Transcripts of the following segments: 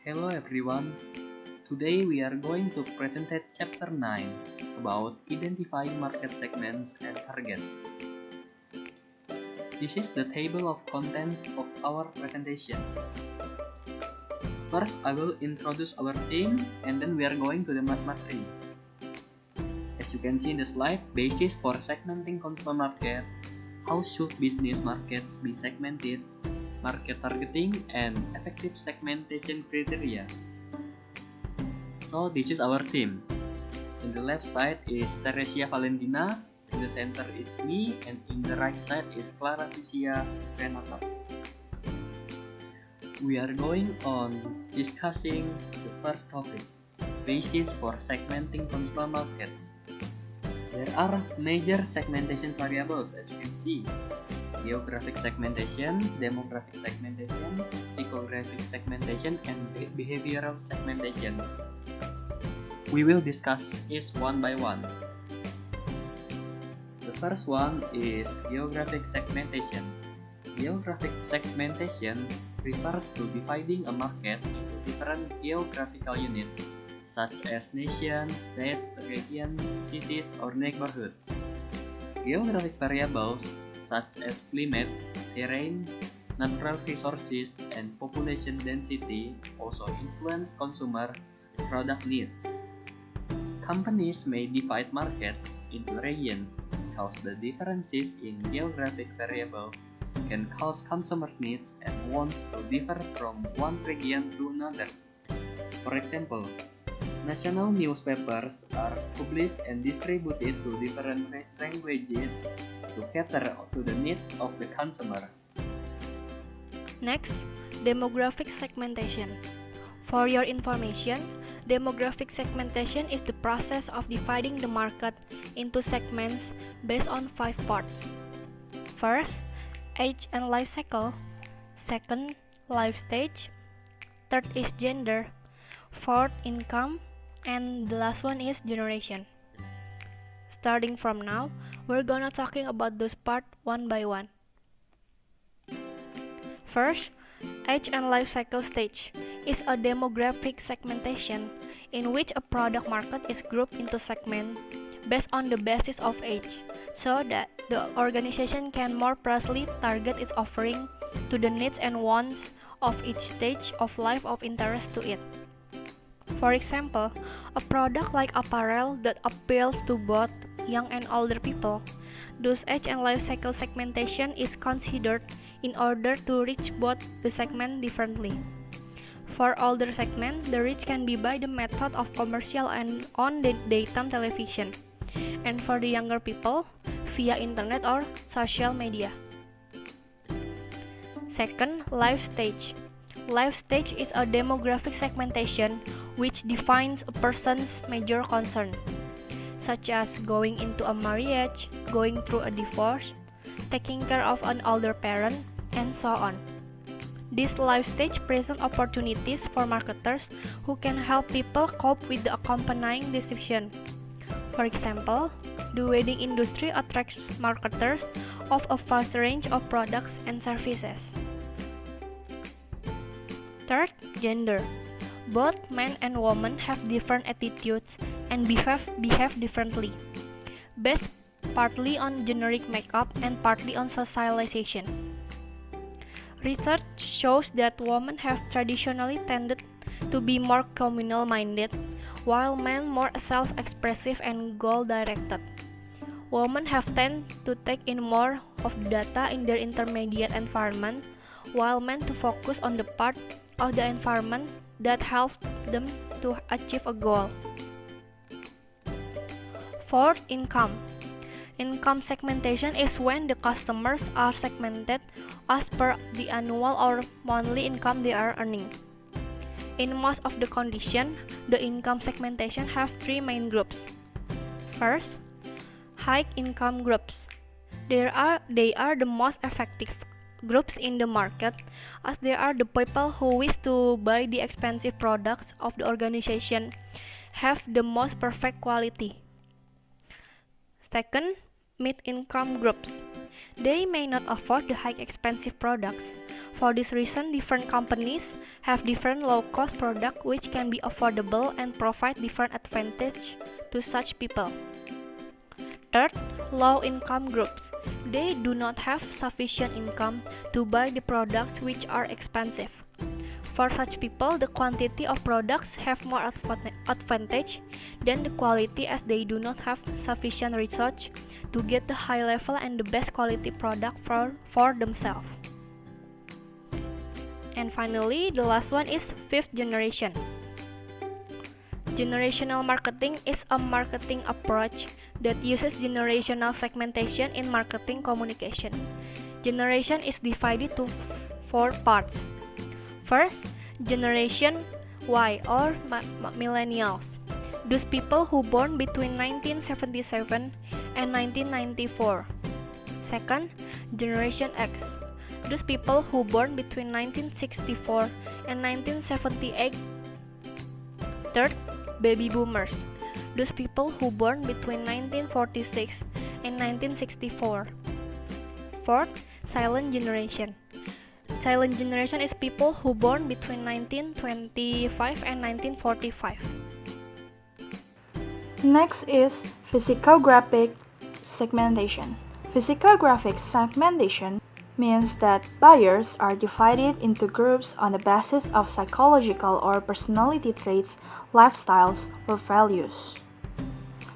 Hello everyone. Today we are going to present chapter 9 about identifying market segments and targets. This is the table of contents of our presentation. First, I will introduce our theme and then we are going to the mathematics. As you can see in the slide, basis for segmenting consumer market, how should business markets be segmented, market targeting, and effective segmentation criteria. So this is our theme. In the left side is Thereshia Valentina, in the center is me, and in the right side is Claraficia R.U. We are going on discussing the first topic, basis for segmenting consumer markets. There are major segmentation variables as you can see. Geographic segmentation, demographic segmentation, psychographic segmentation, and behavioral segmentation. We will discuss this one by one. The first one is geographic segmentation. Geographic segmentation refers to dividing a market into different geographical units, such as nations, states, regions, cities, or neighborhoods. Geographic variables such as climate, terrain, natural resources, and population density also influence consumer product needs. Companies may divide markets into regions because the differences in geographic variables can cause consumer needs and wants to differ from one region to another. For example, national newspapers are published and distributed to different languages to cater to the needs of the consumer. Next, demographic segmentation. For your information, demographic segmentation is the process of dividing the market into segments based on 5 parts. First, age and life cycle. Second, life stage. Third is gender. Fourth, income. And the last one is generation. Starting from now, we're gonna talking about those parts one by one. First, age and life cycle stage is a demographic segmentation in which a product market is grouped into segments based on the basis of age, so that the organization can more precisely target its offering to the needs and wants of each stage of life of interest to it. For example, a product like apparel that appeals to both young and older people, thus age and life cycle segmentation is considered in order to reach both the segment differently. For older segment, the reach can be by the method of commercial and on the daytime television, and for the younger people, via internet or social media. Second, life stage. Life stage is a demographic segmentation which defines a person's major concern, such as going into a marriage, going through a divorce, taking care of an older parent, and so on. This life stage presents opportunities for marketers who can help people cope with the accompanying decision. For example, the wedding industry attracts marketers of a vast range of products and services. Third, gender. Both men and women have different attitudes and behave differently, based partly on generic makeup and partly on socialization. Research shows that women have traditionally tended to be more communal-minded, while men more self-expressive and goal-directed. Women have tended to take in more of the data in their intermediate environment, while men to focus on the part of the environment that helps them to achieve a goal. Fourth, income. Income segmentation is when the customers are segmented as per the annual or monthly income they are earning. In most of the conditions, the income segmentation have 3 main groups. First, high income groups. They are the most effective groups in the market, as they are the people who wish to buy the expensive products of the organization have the most perfect quality. Second, mid-income groups. They may not afford the high expensive products. For this reason, different companies have different low-cost products which can be affordable and provide different advantage to such people. Third, low-income groups. They do not have sufficient income to buy the products which are expensive. For such people, the quantity of products have more advantage than the quality, as they do not have sufficient research to get the high level and the best quality product for themselves. And finally, the last one is fifth generation. Generational marketing is a marketing approach that uses generational segmentation in marketing communication. Generation is divided to four parts. First, Generation Y or millennials. Those people who born between 1977 and 1994. Second, Generation X. Those people who born between 1964 and 1978. Third, Baby Boomers. Those people who born between 1946 and 1964. Fourth, Silent Generation. Silent Generation is people who born between 1925 and 1945. Next is physical-graphic segmentation. Physical-graphic segmentation means that buyers are divided into groups on the basis of psychological or personality traits, lifestyles, or values.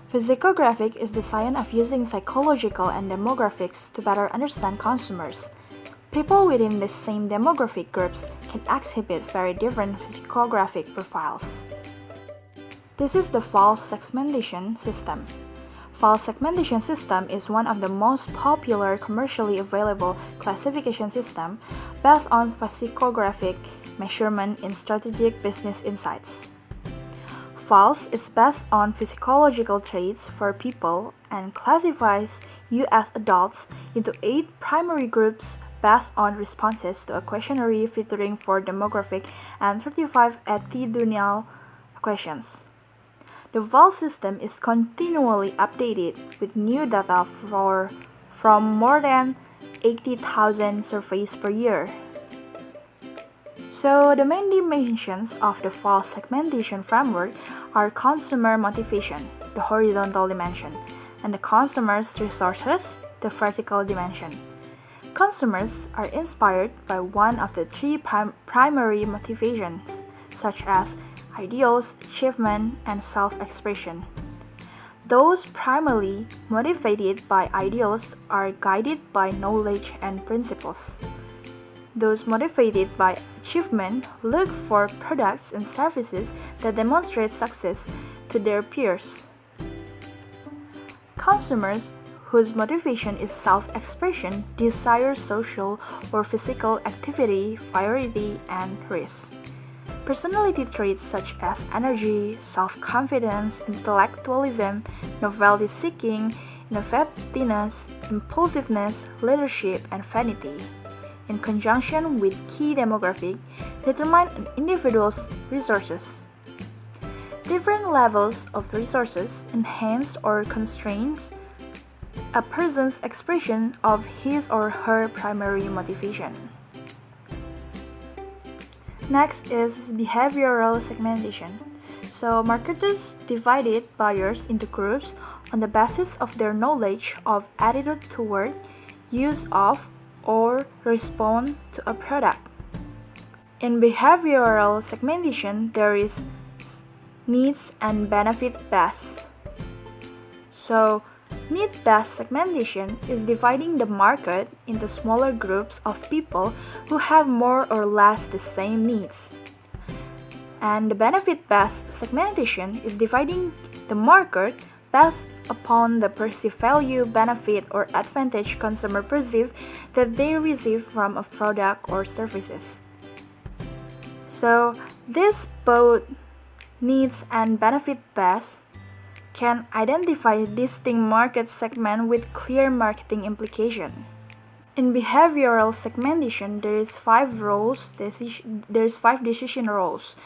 Physical-graphic is the science of using psychological and demographics to better understand consumers. People within the same demographic groups can exhibit very different physical-graphic profiles. This is the false segmentation system. False segmentation system is one of the most popular commercially available classification systems based on physical-graphic measurement in strategic business insights. False is based on physiological traits for people and classifies you as adults into 8 primary groups based on responses to a questionnaire featuring 4 demographic and 35 attitudinal questions. The false system is continually updated with new data from more than 80,000 surveys per year. So, the main dimensions of the false segmentation framework are consumer motivation, the horizontal dimension, and the consumer's resources, the vertical dimension. Consumers are inspired by one of the 3 primary motivations, such as ideals, achievement, and self-expression. Those primarily motivated by ideals are guided by knowledge and principles. Those motivated by achievement look for products and services that demonstrate success to their peers. Consumers whose motivation is self-expression desire social or physical activity, variety, and risk. Personality traits such as energy, self-confidence, intellectualism, novelty-seeking, innovativeness, impulsiveness, leadership, and vanity, in conjunction with key demographic, determine an individual's resources. Different levels of resources enhance or constrains a person's expression of his or her primary motivation. Next is behavioral segmentation. So marketers divided buyers into groups on the basis of their knowledge of attitude toward, use of, or respond to a product. In behavioral segmentation, there is needs and benefit based. So need-based segmentation is dividing the market into smaller groups of people who have more or less the same needs. And the benefit-based segmentation is dividing the market based upon the perceived value, benefit, or advantage consumers perceive that they receive from a product or services. So, this both needs and benefit-based can identify distinct market segment with clear marketing implication. In behavioral segmentation, there is 5 decision roles.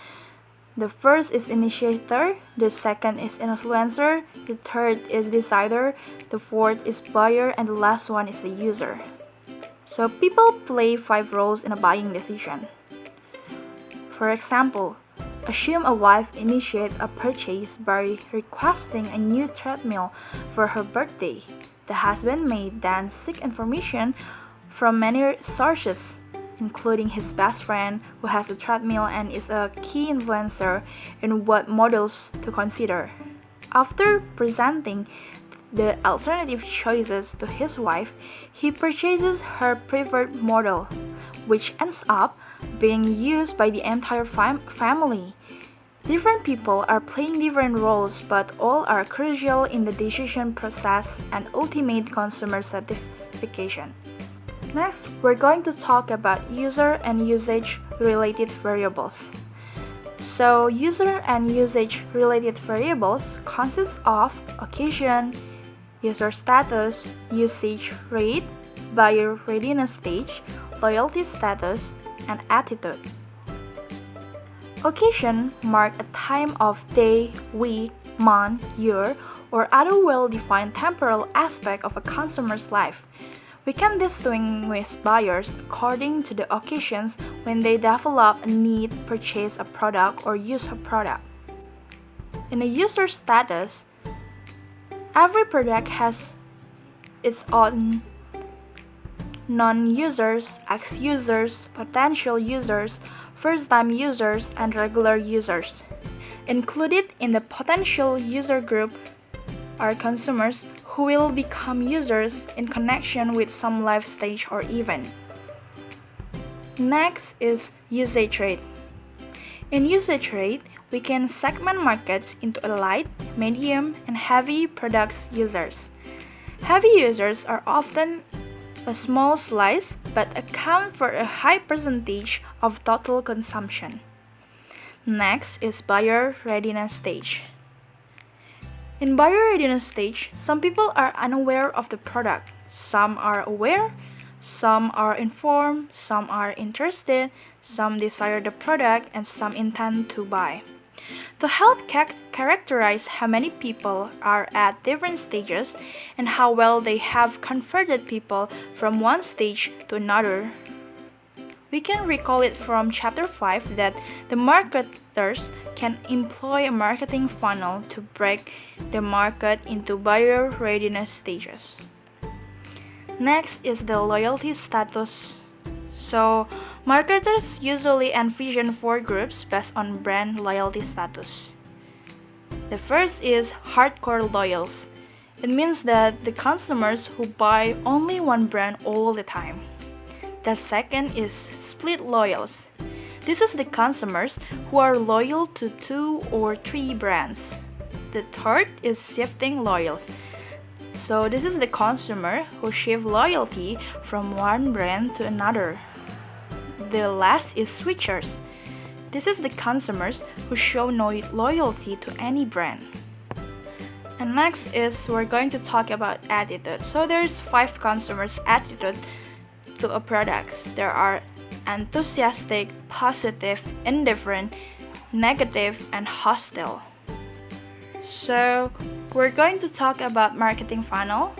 The first is initiator, the second is influencer, the third is decider, the fourth is buyer, and the last one is the user. So people play 5 roles in a buying decision. For example, assume a wife initiates a purchase by requesting a new treadmill for her birthday. The husband may then seek information from many sources, including his best friend who has a treadmill and is a key influencer in what models to consider. After presenting the alternative choices to his wife, he purchases her preferred model, which ends up being used by the entire family. Different people are playing different roles, but all are crucial in the decision process and ultimate consumer satisfaction. Next, we're going to talk about user and usage related variables. So, user and usage related variables consist of occasion, user status, usage rate, buyer readiness stage, loyalty status, and attitude. Occasion mark a time of day, week, month, year, or other well-defined temporal aspect of a consumer's life. We can distinguish buyers according to the occasions when they develop a need, purchase a product, or use a product. In a user status, every product has its own non-users, ex-users, potential users, first-time users, and regular users. Included in the potential user group are consumers who will become users in connection with some life stage or event. Next is usage rate. In usage rate, we can segment markets into a light, medium, and heavy products users. Heavy users are often a small slice but account for a high percentage of total consumption. Next is buyer readiness stage. In buyer readiness stage, some people are unaware of the product. Some are aware, some are informed, some are interested, some desire the product, and some intend to buy. To help characterize how many people are at different stages and how well they have converted people from one stage to another, we can recall it from Chapter 5 that the marketers can employ a marketing funnel to break the market into buyer readiness stages. Next is the loyalty status. So, marketers usually envision 4 groups based on brand loyalty status. The first is hardcore loyals. It means that the consumers who buy only one brand all the time. The second is split loyals. This is the consumers who are loyal to 2 or 3 brands. The third is shifting loyals. So this is the consumer who shift loyalty from one brand to another. The last is switchers. This is the consumers who show no loyalty to any brand. And next is we're going to talk about attitude. So there's 5 consumers' attitude to a product. There are enthusiastic, positive, indifferent, negative, and hostile. So we're going to talk about marketing funnel.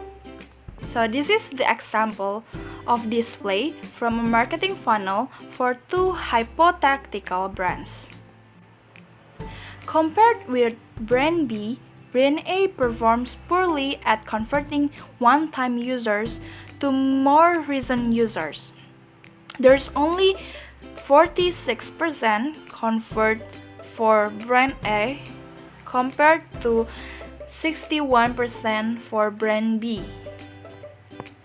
So this is the example of display from a marketing funnel for 2 hypothetical brands. Compared with brand B, brand A performs poorly at converting one-time users to more recent users. There's only 46% convert for brand A compared to 61% for brand B.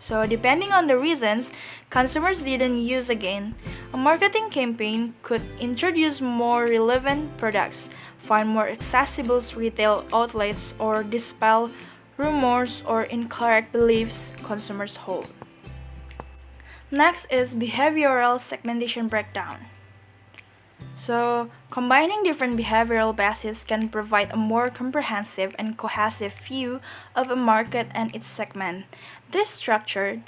So depending on the reasons consumers didn't use again, a marketing campaign could introduce more relevant products, find more accessible retail outlets, or dispel rumors or incorrect beliefs consumers hold. Next is behavioral segmentation breakdown. So, combining different behavioral bases can provide a more comprehensive and cohesive view of a market and its segment. This structure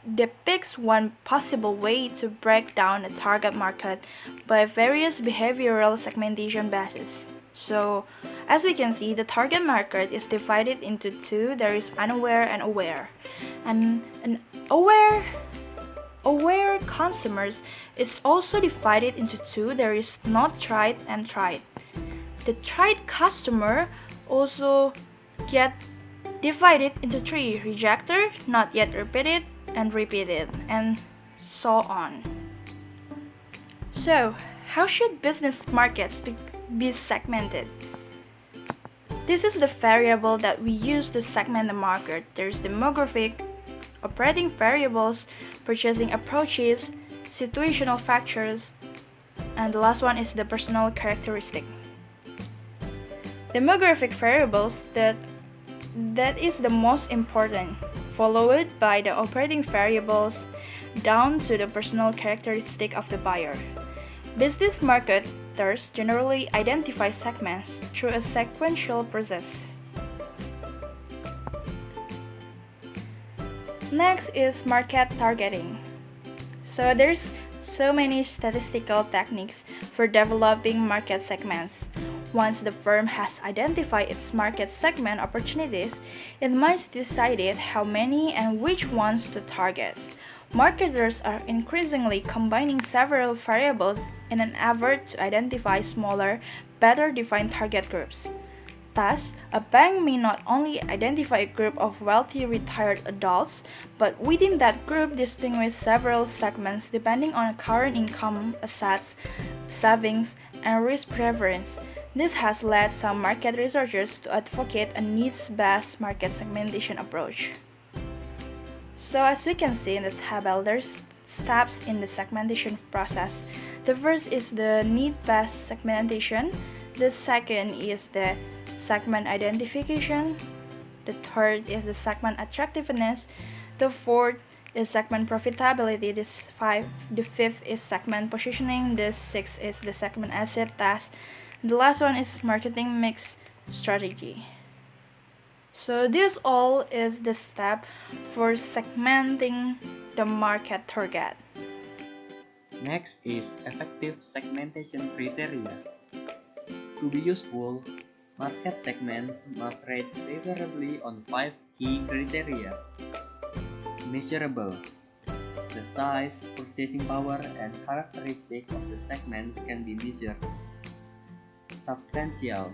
depicts one possible way to break down a target market by various behavioral segmentation bases. So, as we can see, the target market is divided into 2. There is unaware and aware. And an aware aware consumers is also divided into two. There is not tried and tried. The tried customer also get divided into three: rejecter, not yet repeated, and repeated, and so on. So, how should business markets be segmented? This is the variable that we use to segment the market. There's demographic, operating variables, purchasing approaches, situational factors, and the last one is the personal characteristic. Demographic variables that is the most important, followed by the operating variables down to the personal characteristic of the buyer. Business marketers generally identify segments through a sequential process. Next is market targeting. So there's so many statistical techniques for developing market segments. Once the firm has identified its market segment opportunities, it must decide how many and which ones to target. Marketers are increasingly combining several variables in an effort to identify smaller, better defined target groups. Thus, a bank may not only identify a group of wealthy retired adults, but within that group distinguish several segments depending on current income, assets, savings, and risk preference. This has led some market researchers to advocate a needs-based market segmentation approach. So as we can see in the table, there's steps in the segmentation process. The first is the need-based segmentation. The second is the segment identification. The third is the segment attractiveness. The fourth is segment profitability. The fifth is segment positioning. The sixth is the segment asset test. The last one is marketing mix strategy. So this all is the step for segmenting the market target. Next is effective segmentation criteria. To be useful, market segments must rate favorably on 5 key criteria. Measurable. The size, purchasing power, and characteristic of the segments can be measured. Substantial.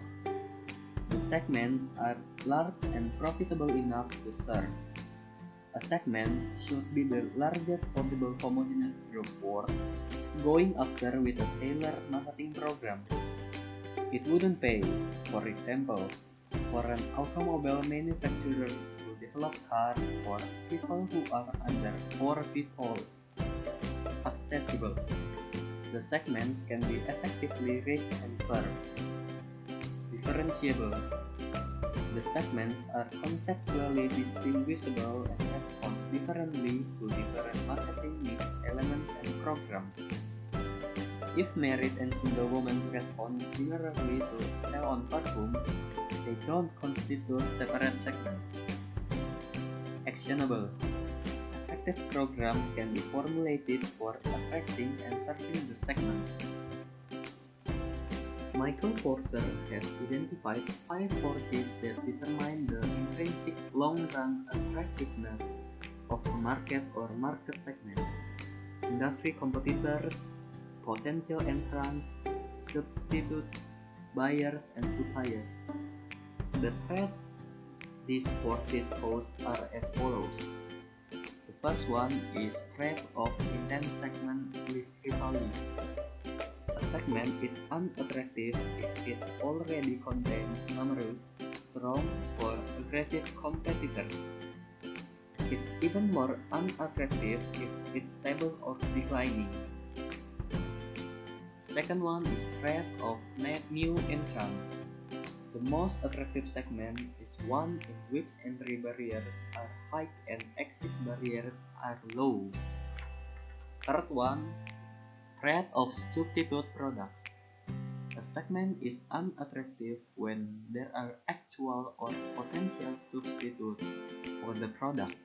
The segments are large and profitable enough to serve. A segment should be the largest possible homogeneous group worth going after with a tailored marketing program. It wouldn't pay, for example, for an automobile manufacturer to develop cars for people who are under 4 feet tall. Accessible. The segments can be effectively reached and served. Differentiable. The segments are conceptually distinguishable and respond differently to different marketing mix elements and programs. If married and single women respond similarly to sell-on perfume, they don't constitute separate segments. Actionable. Effective programs can be formulated for attracting and serving the segments. Michael Porter has identified 5 forces that determine the intrinsic long-run attractiveness of a market or market segment: industry competitors, potential entrants, substitutes, buyers, and suppliers. The threats these forces pose are as follows. The first one is threat of intense segment rivalry. A segment is unattractive if it already contains numerous, strong, or aggressive competitors. It's even more unattractive if it's stable or declining. Second one is threat of new entrants. The most attractive segment is one in which entry barriers are high and exit barriers are low. Third one, threat of substitute products. A segment is unattractive when there are actual or potential substitutes for the product.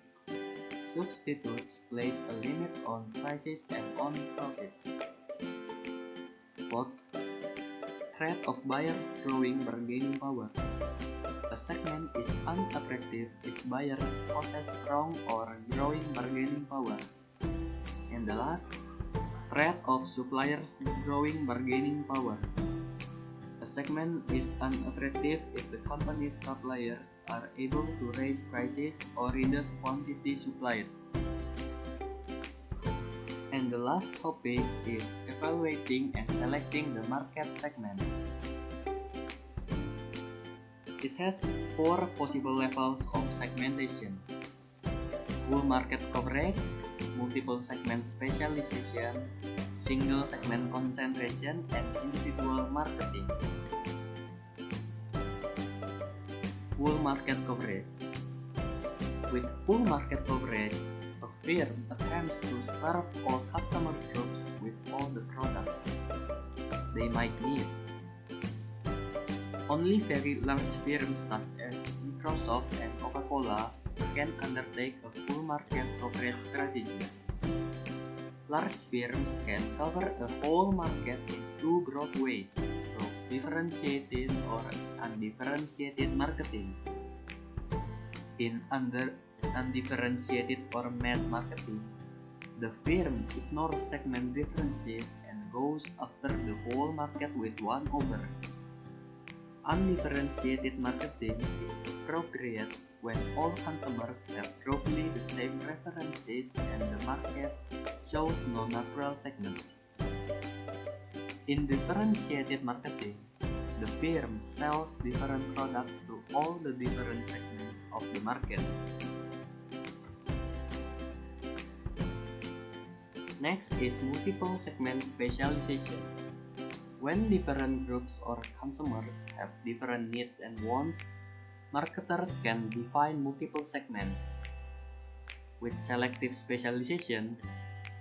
Substitutes place a limit on prices and on profits. Fourth, threat of buyers growing bargaining power. A segment is unattractive if buyers possess strong or growing bargaining power. And the last, threat of suppliers' growing bargaining power. A segment is unattractive if the company's suppliers are able to raise prices or reduce quantity supplied. And the last topic is evaluating and selecting the market segments. It has 4 possible levels of segmentation: full market coverage, multiple segment specialization, single segment concentration, and individual marketing. Full market coverage. With full market coverage, a firm attempts to serve all customer groups with all the products they might need. Only very large firms such as Microsoft and Coca-Cola can undertake a full market coverage strategy. Large firms can cover a whole market in 2 broad ways, through differentiated or undifferentiated marketing. In undifferentiated or mass marketing, the firm ignores segment differences and goes after the whole market with one offer. Undifferentiated marketing is appropriate when all consumers have roughly the same preferences and the market shows no natural segments. In differentiated marketing, the firm sells different products to all the different segments of the market. Next is multiple segment specialization. When different groups or consumers have different needs and wants, marketers can define multiple segments. With selective specialization,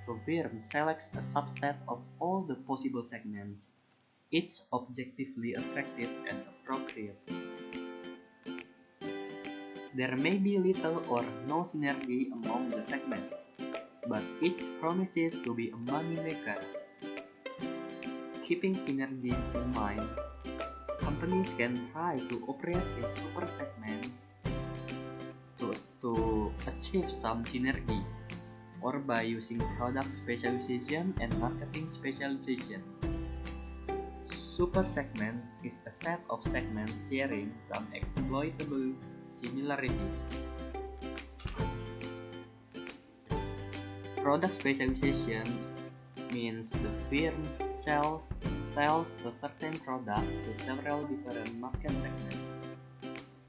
the firm selects a subset of all the possible segments, each objectively attractive and appropriate. There may be little or no synergy among the segments, but each promises to be a money maker. Keeping synergies in mind, companies can try to operate in super segments to achieve some synergy, or by using product specialization and marketing specialization. Super segment is a set of segments sharing some exploitable similarity. Product specialization means the firm sells a certain product to several different market segments.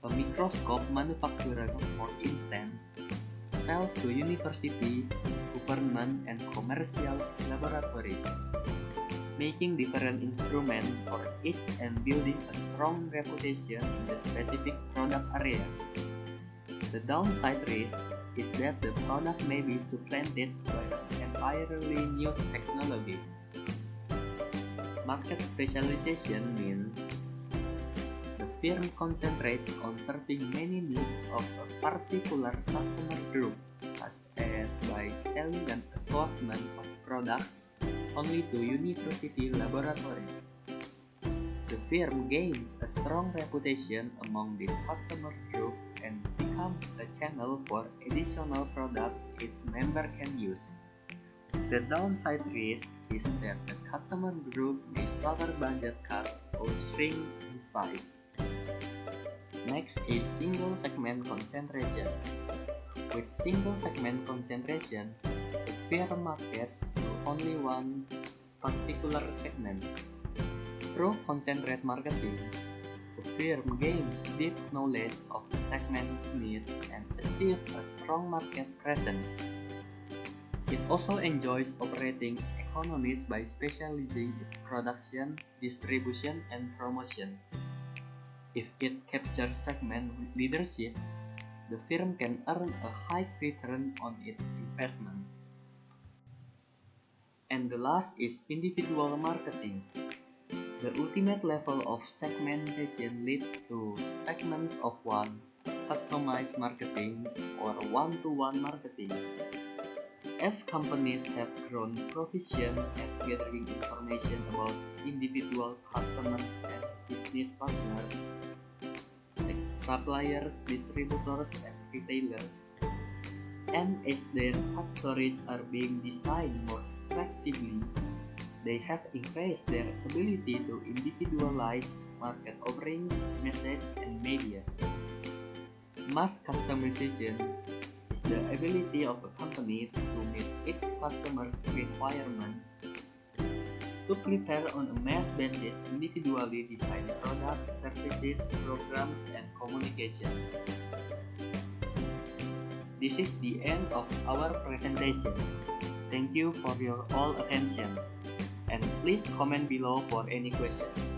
A microscope manufacturer, for instance, sells to university, government, and commercial laboratories, making different instruments for each and building a strong reputation in the specific product area. The downside risk is that the product may be supplanted by an entirely new technology. Market specialization means the firm concentrates on serving many needs of a particular customer group, such as by selling an assortment of products only to university laboratories. The firm gains a strong reputation among this customer group and becomes a channel for additional products its member can use. The downside risk is that the customer group may suffer budget cuts or shrink in size. Next is single segment concentration. With single segment concentration, the firm markets to only one particular segment. Through concentrated marketing, the firm gains deep knowledge of the segment's needs and achieves a strong market presence. It also enjoys operating economies by specializing its production, distribution, and promotion. If it captures segment leadership, the firm can earn a high return on its investment. And the last is individual marketing. The ultimate level of segmentation leads to segments of one, customized marketing, or one-to-one marketing. As companies have grown proficient at gathering information about individual customers and business partners, like suppliers, distributors, and retailers, And as their factories are being designed more flexibly, they have increased their ability to individualize market offerings, message, and media. Mass customization is the ability of a company to meet its customer requirements, to prepare on a mass basis individually designed products, services, programs, and communications. This is the end of our presentation. Thank you for your all attention, and please comment below for any questions.